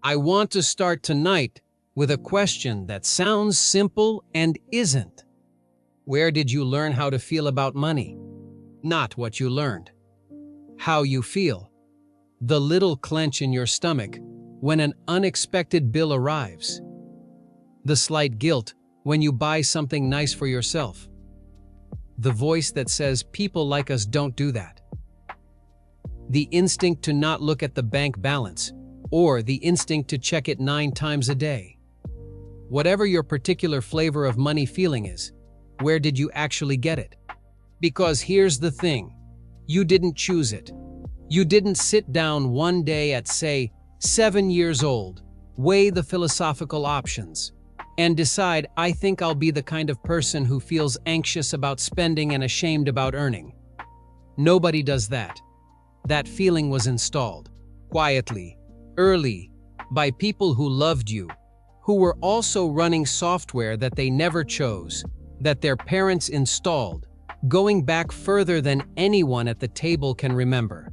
I want to start tonight with a question that sounds simple and isn't. Where did you learn how to feel about money? Not what you learned. How you feel. The little clench in your stomach when an unexpected bill arrives. The slight guilt when you buy something nice for yourself. The voice that says people like us don't do that. The instinct to not look at the bank balance, or the instinct to check it 9 times a day. Whatever your particular flavor of money feeling is, where did you actually get it? Because here's the thing, you didn't choose it. You didn't sit down one day at, say, 7 years old, weigh the philosophical options, and decide, I think I'll be the kind of person who feels anxious about spending and ashamed about earning. Nobody does that. That feeling was installed, quietly, early, by people who loved you, who were also running software that they never chose, that their parents installed, going back further than anyone at the table can remember.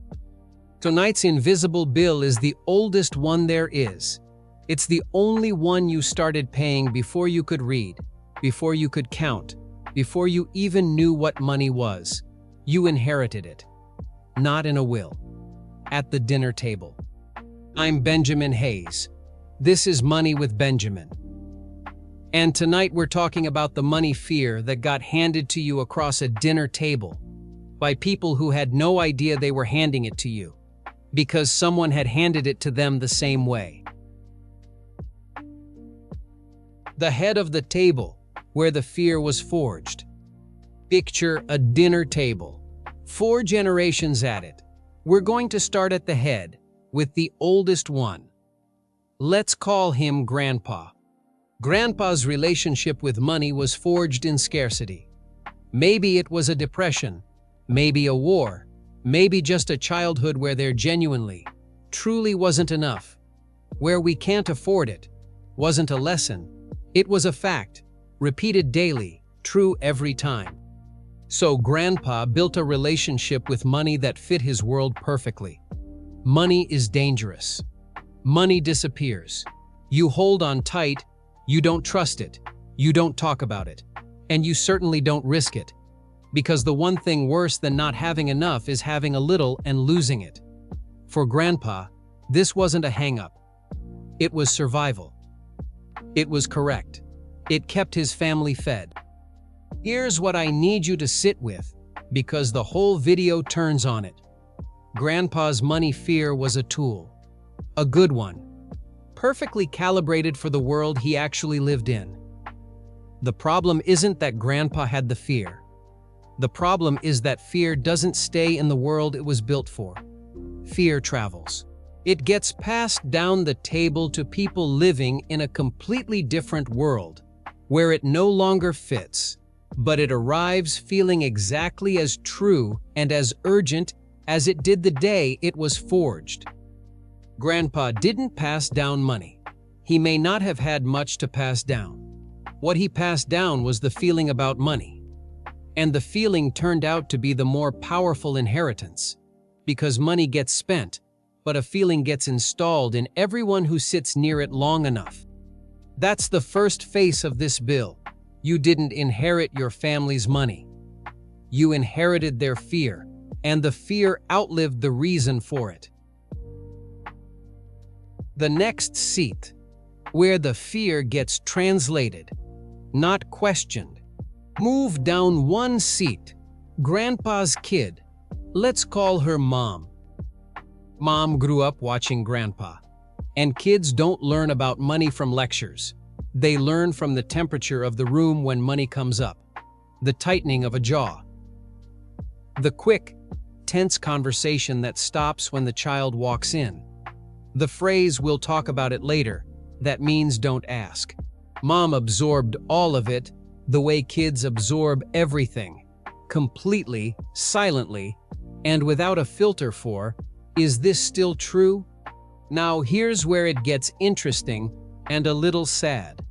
Tonight's invisible bill is the oldest one there is. It's the only one you started paying before you could read, before you could count, before you even knew what money was. You inherited it. Not in a will. At the dinner table. I'm Benjamin Hayes. This is Money with Benjamin. And tonight we're talking about the money fear that got handed to you across a dinner table by people who had no idea they were handing it to you, because someone had handed it to them the same way. The head of the table where the fear was forged. Picture a dinner table. 4 generations at it. We're going to start at the head, with the oldest one. Let's call him Grandpa. Grandpa's relationship with money was forged in scarcity. Maybe it was a depression, maybe a war, maybe just a childhood where there genuinely, truly wasn't enough. Where we can't afford it wasn't a lesson, it was a fact, repeated daily, true every time. So Grandpa built a relationship with money that fit his world perfectly. Money is dangerous. Money disappears. You hold on tight, you don't trust it, you don't talk about it, and you certainly don't risk it. Because the one thing worse than not having enough is having a little and losing it. For Grandpa, this wasn't a hang-up. It was survival. It was correct. It kept his family fed. Here's what I need you to sit with, because the whole video turns on it. Grandpa's money fear was a tool. A good one. Perfectly calibrated for the world he actually lived in. The problem isn't that Grandpa had the fear. The problem is that fear doesn't stay in the world it was built for. Fear travels. It gets passed down the table to people living in a completely different world, where it no longer fits, but it arrives feeling exactly as true and as urgent as it did the day it was forged. Grandpa didn't pass down money. He may not have had much to pass down. What he passed down was the feeling about money. And the feeling turned out to be the more powerful inheritance, because money gets spent, but a feeling gets installed in everyone who sits near it long enough. That's the first face of this bill. You didn't inherit your family's money. You inherited their fear, and the fear outlived the reason for it. The next seat, where the fear gets translated, not questioned. Move down 1 seat. Grandpa's kid. Let's call her Mom. Mom grew up watching Grandpa. And kids don't learn about money from lectures. They learn from the temperature of the room when money comes up. The tightening of a jaw. The quick, tense conversation that stops when the child walks in. The phrase, "We'll talk about it later," that means don't ask. Mom absorbed all of it, the way kids absorb everything, completely, silently, and without a filter for, "Is this still true?" Now here's where it gets interesting and a little sad.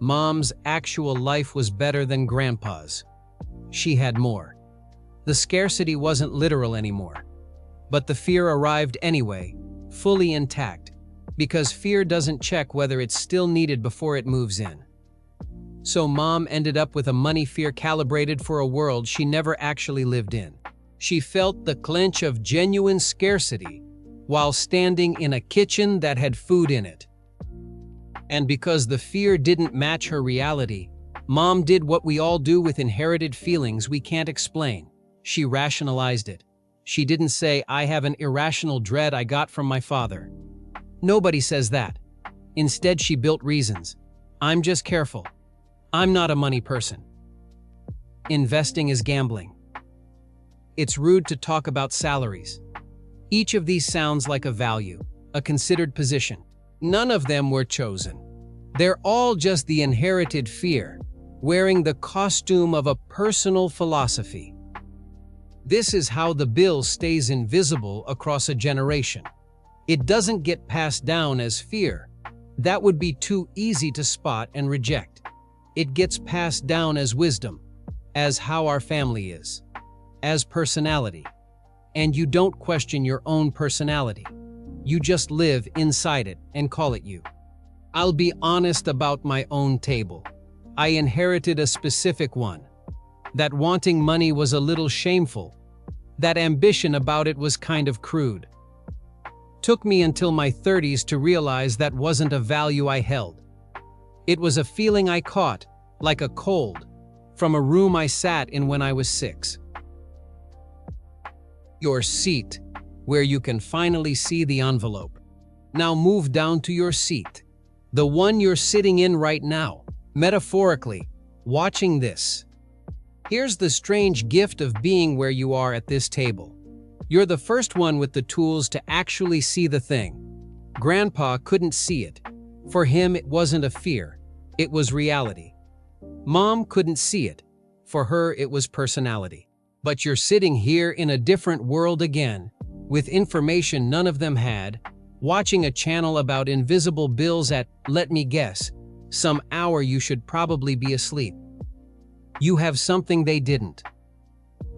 Mom's actual life was better than Grandpa's. She had more. The scarcity wasn't literal anymore. But the fear arrived anyway, fully intact. because fear doesn't check whether it's still needed before it moves in. So Mom ended up with a money fear calibrated for a world she never actually lived in. She felt the clench of genuine scarcity while standing in a kitchen that had food in it. And because the fear didn't match her reality, Mom did what we all do with inherited feelings we can't explain. She rationalized it. She didn't say, "I have an irrational dread I got from my father." Nobody says that. Instead, she built reasons. "I'm just careful. I'm not a money person." Investing is gambling. It's rude to talk about salaries. Each of these sounds like a value, a considered position. None of them were chosen. They're all just the inherited fear, wearing the costume of a personal philosophy. This is how the bill stays invisible across a generation. It doesn't get passed down as fear. That would be too easy to spot and reject. It gets passed down as wisdom, as how our family is, as personality. And you don't question your own personality. You just live inside it and call it you. I'll be honest about my own table. I inherited a specific one. That wanting money was a little shameful. That ambition about it was kind of crude. Took me until my 30s to realize that wasn't a value I held. It was a feeling I caught, like a cold, from a room I sat in when I was 6. Your seat, where you can finally see the envelope. Now move down to your seat, the one you're sitting in right now, metaphorically, watching this. Here's the strange gift of being where you are at this table. You're the first one with the tools to actually see the thing. Grandpa couldn't see it. For him, it wasn't a fear. It was reality. Mom couldn't see it. For her, it was personality. But you're sitting here in a different world again, with information none of them had, watching a channel about invisible bills at, let me guess, some hour you should probably be asleep. You have something they didn't.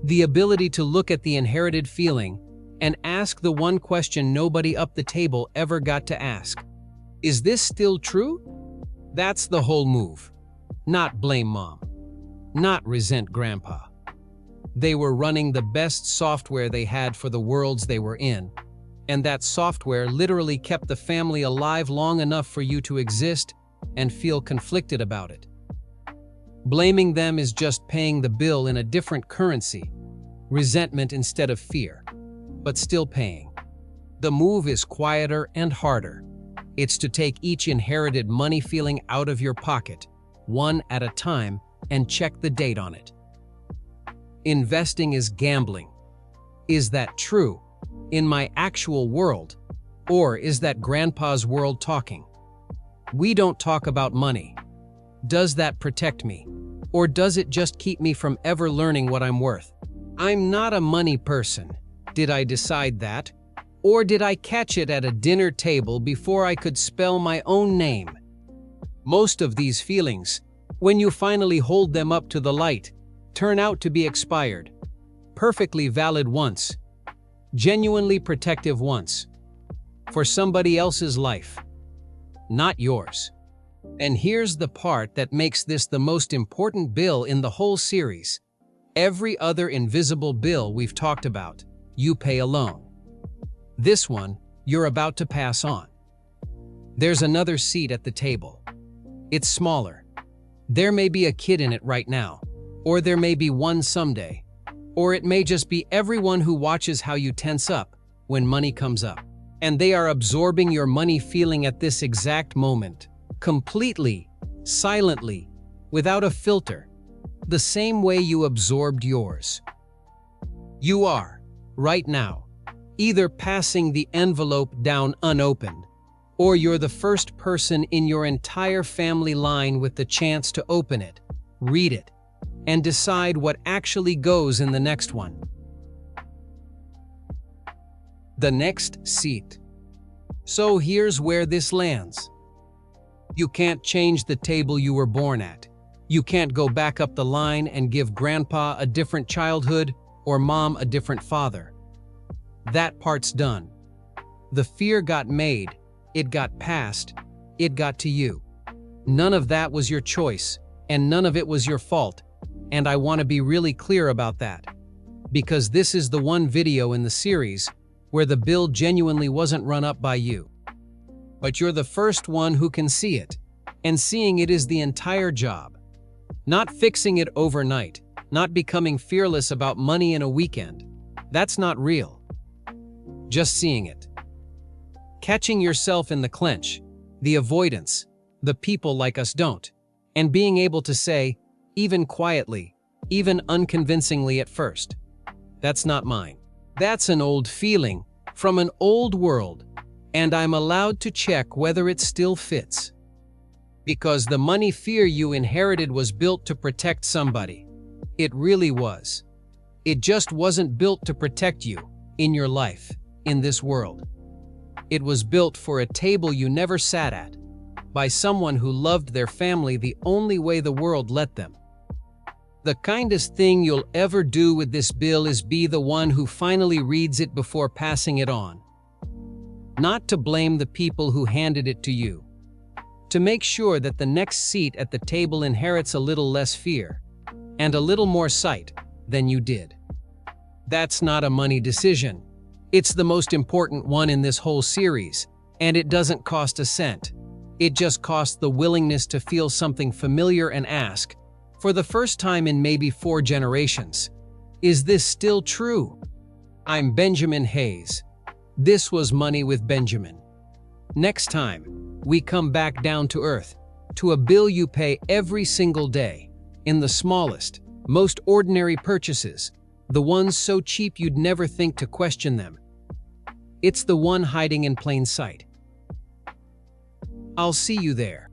The ability to look at the inherited feeling and ask the one question nobody up the table ever got to ask. Is this still true? That's the whole move. Not blame Mom. Not resent Grandpa. They were running the best software they had for the worlds they were in, and that software literally kept the family alive long enough for you to exist and feel conflicted about it. Blaming them is just paying the bill in a different currency, resentment instead of fear, but still paying. The move is quieter and harder. It's to take each inherited money feeling out of your pocket, one at a time, and check the date on it. Investing is gambling. Is that true in my actual world, or is that Grandpa's world talking? We don't talk about money. Does that protect me, or does it just keep me from ever learning what I'm worth? I'm not a money person. Did I decide that? Or did I catch it at a dinner table before I could spell my own name? Most of these feelings, when you finally hold them up to the light, turn out to be expired. Perfectly valid once. Genuinely protective once. For somebody else's life. Not yours. And here's the part that makes this the most important bill in the whole series. Every other invisible bill we've talked about, you pay alone. This one, you're about to pass on. There's another seat at the table. It's smaller. There may be a kid in it right now, or there may be one someday, or it may just be everyone who watches how you tense up when money comes up. And they are absorbing your money feeling at this exact moment, completely, silently, without a filter, the same way you absorbed yours. You are, right now, either passing the envelope down unopened, or you're the first person in your entire family line with the chance to open it, read it, and decide what actually goes in the next one. The next seat. So here's where this lands. You can't change the table you were born at. You can't go back up the line and give Grandpa a different childhood or Mom a different father. That part's done. The fear got made. it got passed, it got to you. None of that was your choice, and none of it was your fault, and I want to be really clear about that. Because this is the one video in the series where the bill genuinely wasn't run up by you. But you're the first one who can see it, and seeing it is the entire job. Not fixing it overnight, not becoming fearless about money in a weekend. That's not real. Just seeing it. Catching yourself in the clench, the avoidance, the people like us don't, and being able to say, even quietly, even unconvincingly at first, that's not mine. That's an old feeling from an old world, and I'm allowed to check whether it still fits. Because the money fear you inherited was built to protect somebody. It really was. It just wasn't built to protect you, in your life, in this world. It was built for a table you never sat at, by someone who loved their family the only way the world let them. The kindest thing you'll ever do with this bill is be the one who finally reads it before passing it on. Not to blame the people who handed it to you. To make sure that the next seat at the table inherits a little less fear, and a little more sight than you did. That's not a money decision. It's the most important one in this whole series, and it doesn't cost a cent. It just costs the willingness to feel something familiar and ask, for the first time in maybe 4 generations, is this still true? I'm Benjamin Hayes. This was Money with Benjamin. Next time, we come back down to earth, to a bill you pay every single day, in the smallest, most ordinary purchases, the ones so cheap you'd never think to question them. It's the one hiding in plain sight. I'll see you there.